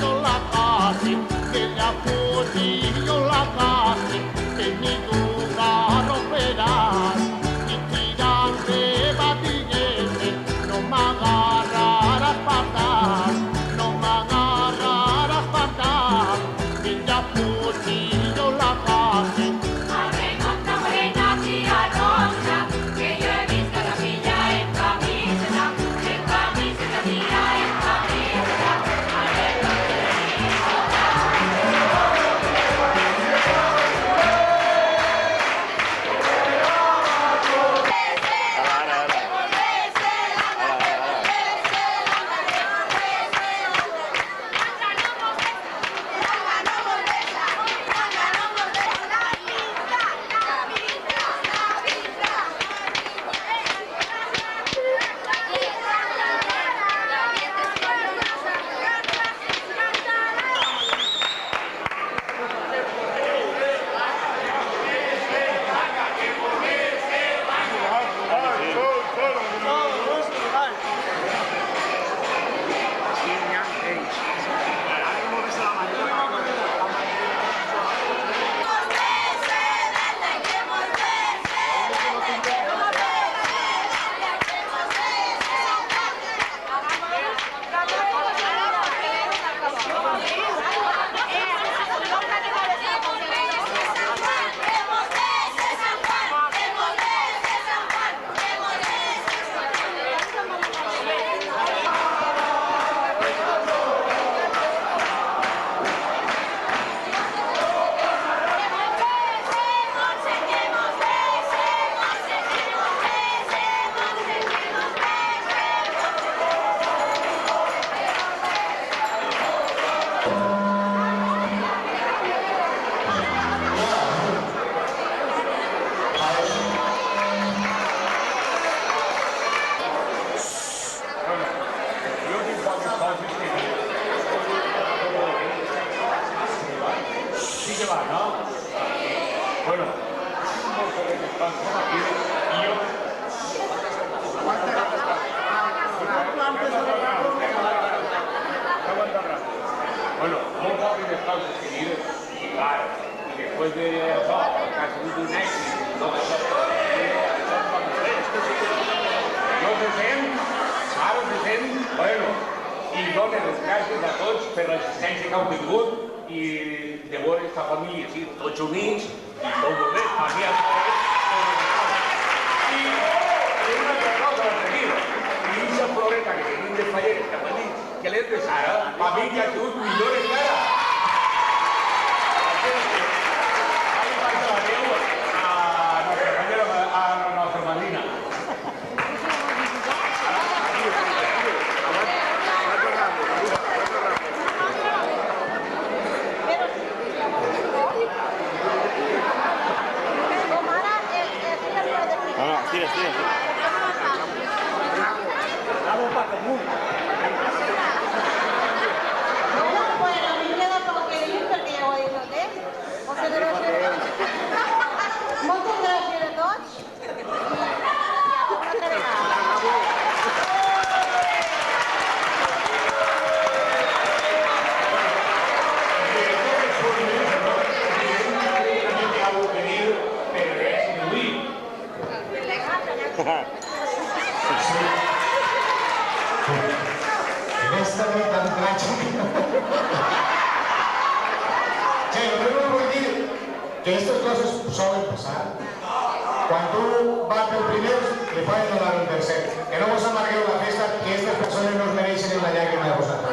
yo la casi, que la fui yo la casi, que mi duda romperás, y tirante batiguete, no me agarrarás patas, no me agarrarás patas, que la fui yo la casi. Bueno, molt ràpid les causes seguides, i clar, i després d'això, que ha sigut un èxit, tot això, jo se sent, ara se sent, bueno, i donen les gràcies a tots per l'assistència que heu tingut i de veure aquesta família, sí, tots units, i tot molt bé, aquí a i una altra cosa, la seguida, i aquesta floreta que tenim de falleres cap a dins, que l'hem de Sara, a mi que ha sigut millor encara. Ahí passa la veu a la nostra madrina. Estira. Vamos para común. Moltes gràcies a tots i una carregada. Esta no tan tracha. Sí, lo primero voy a decir que estas cosas suelen pasar. Quan tu vas pel primer, li poden donar un tercer. Que no vos amargueu la festa, que aquestes persones no es mereixen en la llàgrima de vosaltres.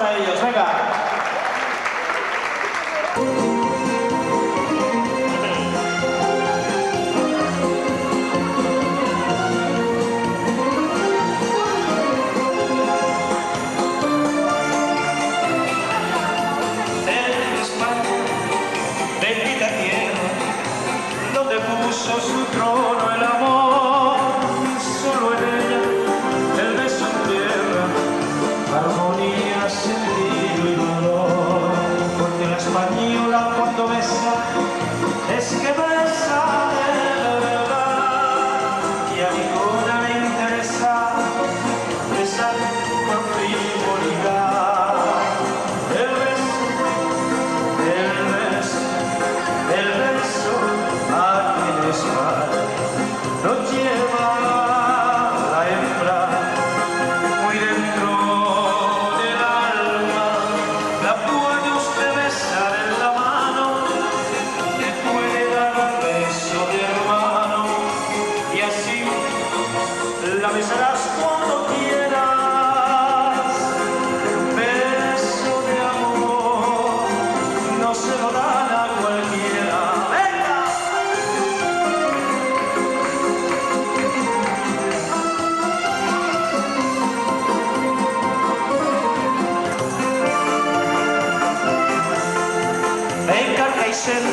para ellos, venga. Puso su trono el amor, solo en ella el beso en tierra, armonía, sentido y dolor. Porque la española cuando besa es que besa de verdad, y a ninguna le interesa besar por frivolidad. El beso, el beso, el beso no lleva la hembra muy dentro del alma. La puede usted besar en la mano, le puede dar beso de hermano, y así la besarás cuando quieras. Beso de amor no se lo dan a cualquiera. Venga, Kaiser,